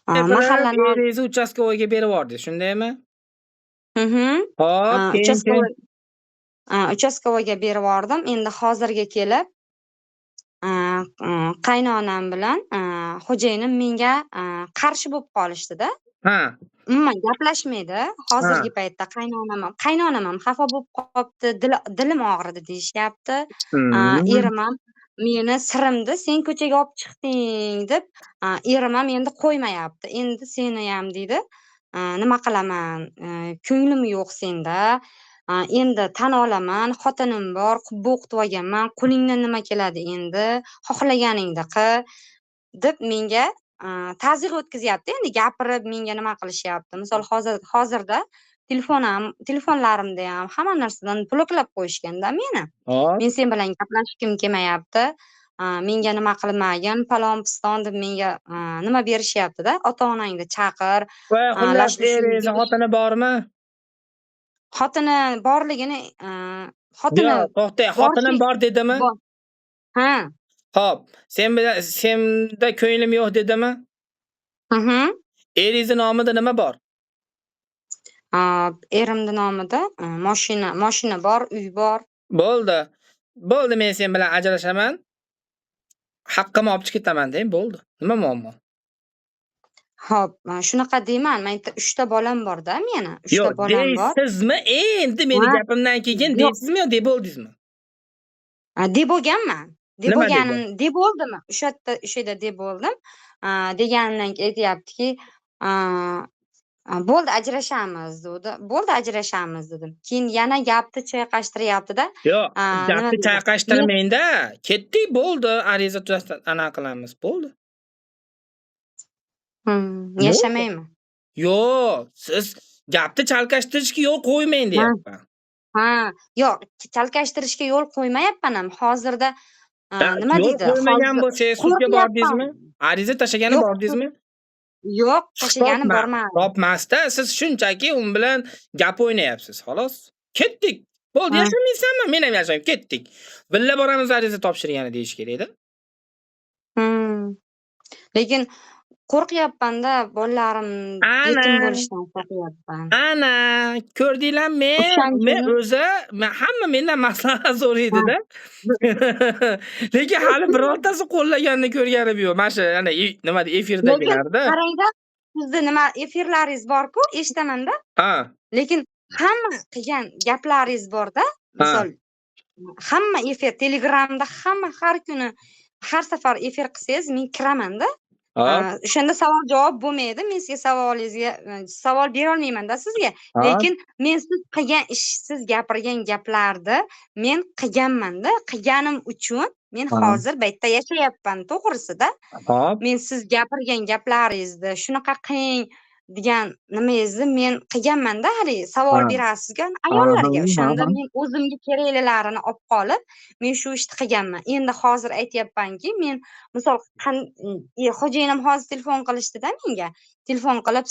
Qilib Mahalla eringizni uchastkovoyga berib yubordingiz, shundaymi? Hop, keyin. Uchastkovoyga berib yubordim. Endi hozirga kelib qaynonam bilan xo'jayinim menga qarshi bo'lib qolishdi-da. Ha, Umuman gaplashmaydi. ha. Hozirgi paytda qaynonam ham xafa bo'lib qolibdi, dilim og'ridi deyishyapti. Erim ham meni sirimni sen ko'chaga olib chiqding deb, erim ham endi qo'ymayapti. Endi seniyam deydi, nima qilaman, ko'nglim yo'q senda. Endi tan olaman, xotinim bor, qubba o'qitib olganman, qo'lingdan nima keladi endi, xohlaganingni qil deb menga ta'zir o'tkazyapti. Endi gapirib menga nima qilishyapti. Misol hozirda telefonlarimda ham hamma narsadan bloklab qo'yishganda meni. Hop. Men sen bilan gaplashgim kelmayapti. Menga nima qilmagin, palon piston deb menga nima berishyapti-da. Ota-onangni chaqir. Voy, xullas eringizni xotini bormi? Xotini borligini xotini Yo'q, to'xtang, xotinim bor dedimi? Ha. Hop, senda ko'nglim yo'q dedimi? Eringizni nomida nima bor? Erimni nomida mashina bor, uy bor. Bo'ldi. Bo'ldi, men sen bilan ajrashaman. Haqqimni olib chiqib ketaman deng, bo'ldi. Nima muammo? Xo'p, shunaqa deyman. Menga 3 ta bolam bor-da meni. 3 ta bolam bor. Deysizmi? Endi meni gapimdan keyin deysizmi yo deb bo'ldingizmi? Deb bo'lganman. Deb bo'ldimi? O'sha yerda deb bo'ldim. Deganimdan keyin aytayaptiki, bo'ldi ajrashamiz dedi. Bo'ldi ajrashamiz dedim. Keyin yana gapni chayqashtiryapti-da. Yo'q, gapni chayqashtirmayda. Ketdik, bo'ldi. Ariza tuzasidan anaqa qilamiz, bo'ldi. Yashamaymi? Yo'q, siz gapni chalkashtirishga yo'l qo'ymang deyapman. Yo'q, chalkashtirishga yo'l qo'ymayapman ham. Hozirda nima deydi? Yo'l qo'ymagan bo'lsangiz, sudga bordingizmi? Ariza tashlagani bordingizmi? Yo'q, tashlagani bormadim. Topmasda siz shunchaki u bilan gap o'ynayapsiz, xolos. Ketdik. Bo'ldi, yashamaysanmi? Men ham yashamayman, ketdik. Billa boramiz ariza topshirgani deyish kerak-da. Lekin qo'rqyapman-da, bolalarim yetim bo'lishdan qo'rqyapman. Ana, ko'rdinglarmi? Men hamma mendan maslahat so'raydi-da. Lekin hali birortasi qo'llaganini ko'rganim yo'q. Mana shu nima deydi, efirdagilarda. Qarangda, sizni nima efirlaringiz bor-ku, eshitaman-da. Lekin hamma qilgan gaplaringiz bor-da. Misol hamma efir Telegramda hamma har kuni har safar efir qilsangiz men kiraman-da. O'shanda savol-javob bo'lmaydi. Men sizga savol bera olmayman-da sizga. Lekin men siz qilgan siz gapirgan gaplarni men qilganman-da. Qilganim uchun men hozir bu yerda yashayapman, to'g'risi-da. Men siz gapirgan gaplaringizni shunaqa qiling degan nimangizni men qilganman-da, hali savol berasizga ayollarga. O'shanda men o'zimga keraklilarini olib qolib, men shu ishni qilganman. Endi hozir aytayapmanki, men misol xo'jayinim hozir telefon qilishdi-da menga. Telefon qilib,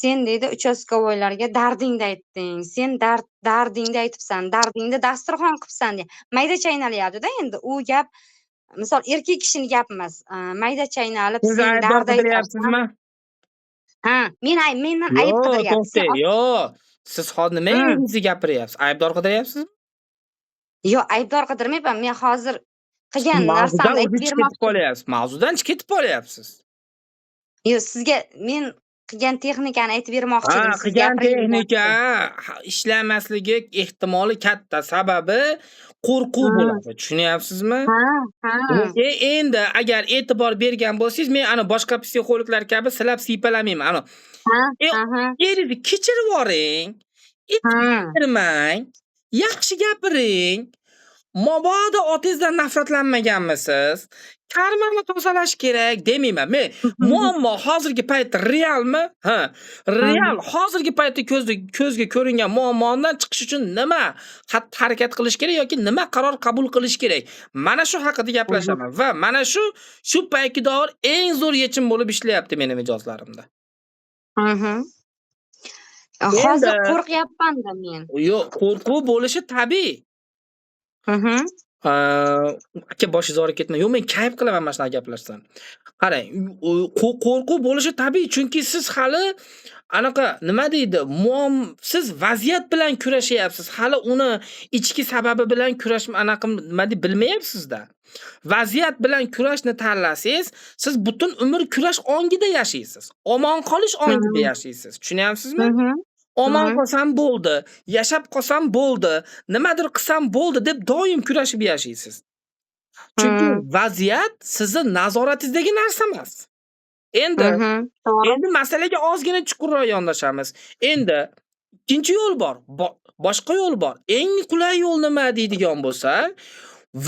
sen deydi uchastkovoylarga dardingni aytding. Sen dardingni aytibsan, dardingni dasturxon qilibsan deya. Mayda chaynalyapti-da endi u gap misol erkak kishining gapi emas. Mayda chaynalib sen dard aytyapsizmi? Mendan ayb qidiryapsiz. Yo'q, siz hozir nima endi gapiryapsiz? Aybdor qidiryapsizmi? Yo'q, aybdor qidirmayman. Men hozir qilgan narsamni aytib bermoqchiman. Mavzudan chiqib ketib qolyapsiz. Yo'q, sizga men qilgan texnikani aytib bermoqchi edim. Qilgan texnika ishlamasligi ehtimoli katta. Sababi qo'rquv bo'ladi. Tushunyapsizmi? Endi agar e'tibor bergan bo'lsangiz, men ana boshqa psixologlar kabi silab siypalamayman. Eringizni kechirib yuboring. Kechirmang. Yaxshi gapiring. Mabodo otangizdan nafratlanmaganmisiz? Karmani tozalash kerak demayman. Men muammo hozirgi paytda realmi? Real hozirgi paytda ko'zga ko'ringan muammodan chiqish uchun nima harakat qilish kerak yoki nima qaror qabul qilish kerak? Mana shu haqida gaplashaman va mana shu paytga doir eng zo'r yechim bo'lib ishlayapti mening mijozlarimda. Hozir qo'rqyapman-da men. Yo'q, qo'rquv bo'lishi tabiiy. Aka boshingiz og'rib ketmang. Yo'q, men kayf qilaman mana shunaqa gaplashsam. Qarang, qo'rquv bo'lishi tabiiy, chunki siz hali anaqa nima deydi, siz vaziyat bilan kurashyapsiz. Hali uni ichki sababi bilan anaqa nima deb bilmayapsiz-da. Vaziyat bilan kurashni tanlasangiz, siz butun umr kurash ongida yashaysiz. Omon qolish ongida yashaysiz. Tushunyapsizmi? Omon qolsam bo'ldi, yashab qolsam bo'ldi, nimadir qilsam bo'ldi deb doim kurashib yashaysiz. Chunki vaziyat sizni nazoratingizdagi narsa emas. Endi masalaga ozgina chuqurroq yondashamiz. Endi ikkinchi yo'l bor. Boshqa yo'l bor. Eng qulay yo'l nima deydigan bo'lsa,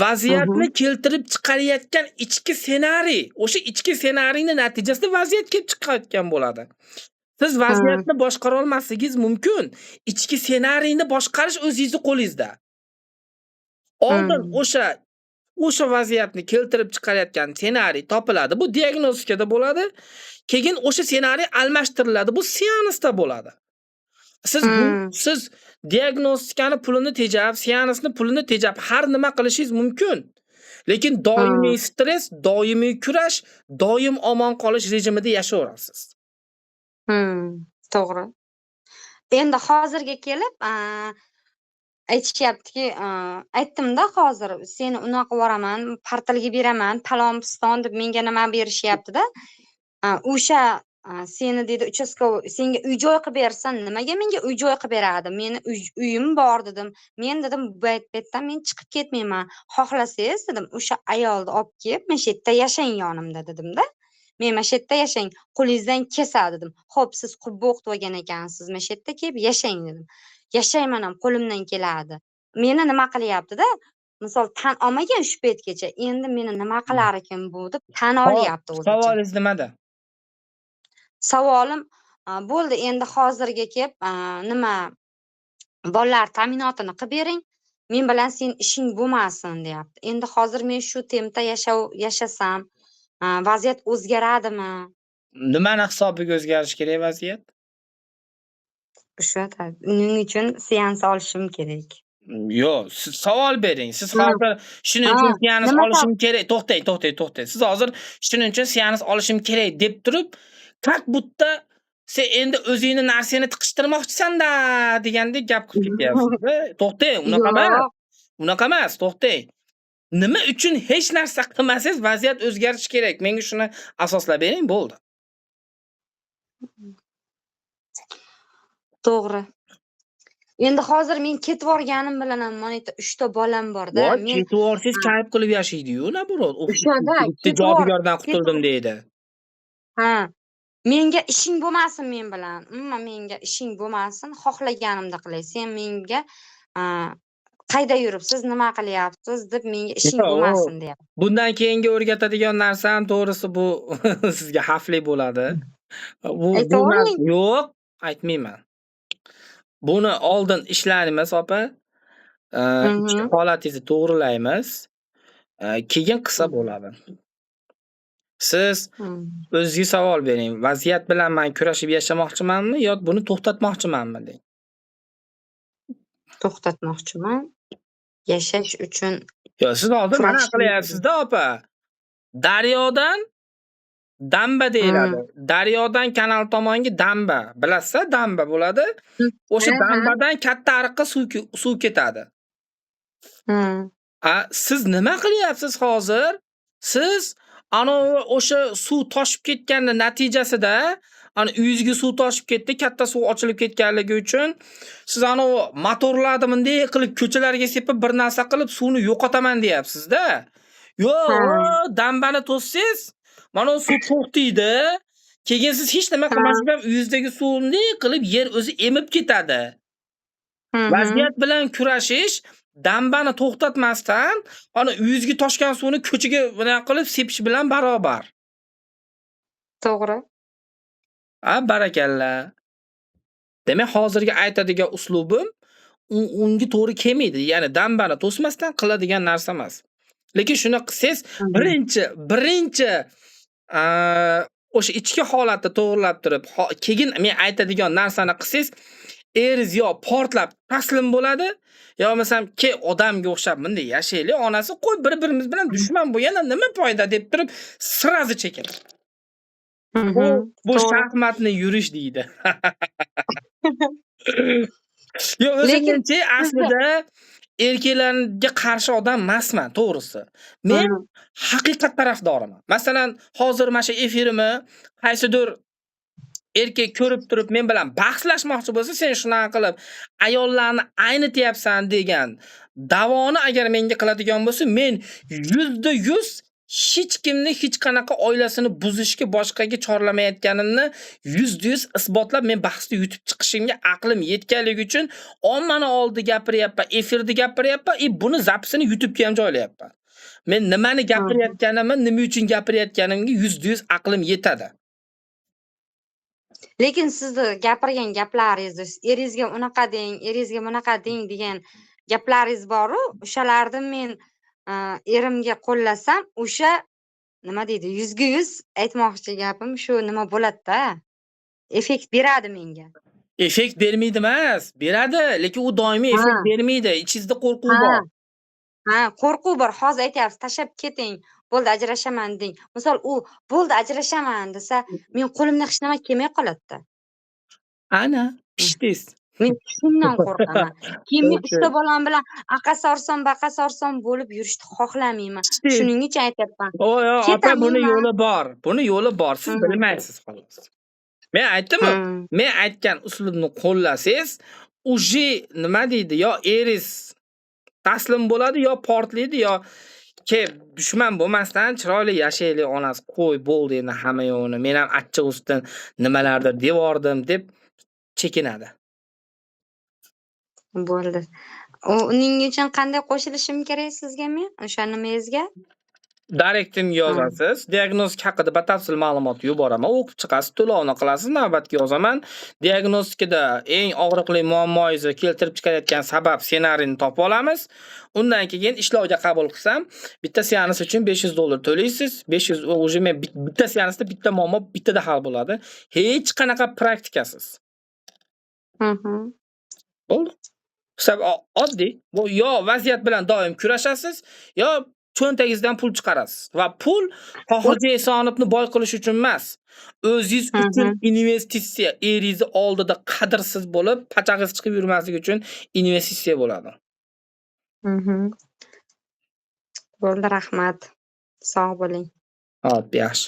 vaziyatni keltirib chiqarayotgan ichki ssenariy, o'sha ichki ssenariyning natijasida vaziyat kelib chiqayotgan bo'ladi. Siz vaziyatni boshqara olmasligingiz mumkin. Ichki ssenariyni boshqarish o'zingizning qo'lingizda. Oldin o'sha vaziyatni keltirib chiqarayotgan ssenariy topiladi. Bu diagnostikada bo'ladi. Keyin o'sha ssenariy almashtiriladi. Bu seansda bo'ladi. Siz diagnostikani pulini tejab, seansni pulini tejab har nima qilishingiz mumkin. Lekin doimiy stress, doimiy kurash, doim omon qolish rejimida yashayverasiz. To'g'ri. Endi hozirga kelib, aytishyaptiki, aytdim-da hozir, seni unaqa qo'yaraman, portalga beraman, palon-piston deb menga nima berishyapti-da. O'sha seni dedi uchastkovoy senga uy-joy qilib bersin, nimaga menga uy-joy qilib beradi? Meni uyim bor dedim. Men dedim bu paytdan men chiqib ketmayman. Xohlasangiz dedim, o'sha ayolni olib kelib, men shu yerda yashang yonimda dedim-da. Men mana shu yerda yashang, qo'lingizdan kelsa dedim. Xo'p, siz qubba o'qib olgan ekansiz, mana shu yerda kelib yashang dedim. Yashayman ham, qo'limdan keladi. Meni nima qilyapti-da? Misol tan olmagan shu paytgacha, endi meni nima qilar ekan bu deb tan olyapti o'zicha. Savolingiz nimada? Savolim bo'ldi, endi hozirga kelib nima bolalar ta'minotini qilib bering, men bilan sen ishing bo'lmasin deyapti. Endi hozir men shu tempda yashasam, vaziyat o'zgaradimi? Nimani hisobiga o'zgarishi kerak vaziyat? O'sha uning uchun seans olishim kerak. Yo'q, siz savol bering. Siz hozir shuning uchun seans olishim kerak. To'xtang. Siz hozir shuning uchun seans olishim kerak deb turib, как будто sen endi o'zingni narsani tiqishtirmoqchisan-da degandek gap qilib ketyapsiz. To'xtang, unaqa emas, to'xtang. Nima uchun hech narsa qilmasangiz vaziyat o'zgarishi kerak? Menga shuni asoslab bering, bo'ldi. To'g'ri. Endi hozir men ketib yorganim bilan ham mana yerda 3 ta bolam bor-da. Men ketib yorsangiz kayf qilib yashaydi-yu, naburot. O'shada jodugardan qutuldim deydi. Menga ishing bo'lmasin men bilan. Umuman menga ishing bo'lmasin, xohlaganimda qilay. Sen menga qayda yuribsiz, nima qilyapsiz deb menga ishing bo'lmasin deyapti. Bundan keyingi o'rgatadigan narsam to'g'risi bu sizga xavfli bo'ladi. Yo'q, aytmayman. Buni oldin ishlaymiz, opa. Ichki holatingizni to'g'rilaymiz. Keyin qilsa bo'ladi. Siz o'zingizga savol bering. Vaziyat bilan men kurashib yashamoqchimanmi yo buni to'xtatmoqchimanmi deng. To'xtatmoqchiman. Yashash uchun. Yo, siz hozir mana qilyapsiz-da, opa. Daryodan damba deyiladi. Daryodan kanal tomonga damba. Bilasiz, damba bo'ladi. O'sha dambadan katta ariqqa suv ketadi. Siz nima qilyapsiz hozir? Siz o'sha suv toshib ketganning natijasida, uyingizga suv toshib ketdi, katta suv ochilib ketganligi uchun siz motorlarni bunday qilib ko'chalarga sepib bir narsa qilib suvni yo'qotaman deyapsiz-da. Yo'q, dambani to'ssangiz, mana suv to'xtaydi. Keyin siz hech nima qilmasdan uyingizdagi suvni qilib yer o'zi emib ketadi. Vaziyat bilan kurashish dambani to'xtatmasdan, uyingizga toshgan suvni ko'chaga bunaqa qilib sepish bilan barobar. To'g'ri. Barakalla. Demak, hozirgi aytadigan uslubim unga to'g'ri kelmaydi. Ya'ni dambani to'smasdan qiladigan narsa emas. Lekin shuni qilsangiz, birinchi o'sha ichki holatni to'g'rilab turib, keyin men aytadigan narsani qilsangiz, eringiz yo portlab taslim bo'ladi, yo masalan, "Ke odamga o'xshab bunday yashaylik, onasi qo'y bir-birimiz bilan dushman bo'lganda nima foyda" deb turib sirazi chekadi. Bu shaxmatni yurish deydi. Yo, o'zimcha aslida erkaklarga qarshi odam emasman, to'g'risi. Men haqiqat tarafdoriman. Masalan, hozir mana shu efirimni qaysidir erkak ko'rib turib men bilan bahslashmoqchi bo'lsa, sen shunaqa qilib ayollarni aynityapsan degan da'voni agar menga qiladigan bo'lsa, men 100% hech kimni hech qanaqa oilasini buzishga boshqaga chorlamayotganimni 100% isbotlab men bahsda yutib chiqishimga aqlim yetganligi uchun ommani oldida gapiryapman, efirda gapiryapman, buni zapisini YouTube'ga ham joylayapman. Men nimani gapirayotganimni, nima uchun gapirayotganimga 100% aqlim yetadi. Lekin sizni gapirgan gaplaringiz, eringizga unaqa deng, eringizga bunaqa deng degan gaplaringiz bor-ku, o'shalarni men erimga qo'llasam, o'sha nima deydi, 100% aytmoqchi gapim shu nima bo'ladi-da. Effekt beradi menga. Effekt bermaydi emas, beradi, lekin u doimiy effekt bermaydi. Ichingizda qo'rquv bor. Qo'rquv bor. Hozir aytyapsiz, tashlab keting, bo'ldi ajrashaman deng. Misol u bo'ldi ajrashaman desa, men qo'limdan hech nima kelmay qoladi-da. Ana, pishdingiz. Men shundan qo'rqaman. Keyin men uchta bolam bilan aqa sorsam, baqa sorsam bo'lib yurishni xohlamayman. Shuning uchun aytyapman. Opa, buni yo'li bor. Buni yo'li bor. Siz bilmaysiz xolos. Men aytdim-ku, men aytgan uslubni qo'llasangiz, uje nima deydi, yo eringiz taslim bo'ladi, yo portlaydi, yo "Ke dushman bo'lmasdan chiroyli yashaylik, onasi qo'y bo'ldi endi hamma yo'qni. Men ham achchiq ustidan nimalardir devordim" deb chekinadi. Bo'ldi. Uning uchun qanday qo'shilishim kerak sizga men? O'sha nimangizga? Direktimga yozasiz. Diagnostika haqida batafsil ma'lumot yuboraman. O'qib chiqasiz, to'lovni qilasiz, navbatga yozaman. Diagnostikada eng og'riqli muammoingizni keltirib chiqarayotgan sabab ssenarini topib olamiz. Undan keyin ishlovga qabul qilsam, bitta seans uchun $500 to'laysiz. 500 uje men bitta seansda bitta muammo bittada hal bo'ladi. Hech qanaqa praktikasiz. Bo'ldi. Hisob oddiy. Bu yo vaziyat bilan doim kurashasiz, yo cho'ntagingizdan pul chiqarasiz va pul Tohirjon Esonovni boy qilish uchun emas, o'zingiz uchun investitsiya, eringiz oldida qadrsiz bo'lib, pachag'iz chiqib yurmasligi uchun investitsiya bo'ladi. Bo'ldi, rahmat. Sog' bo'ling. Hop, yaxshi.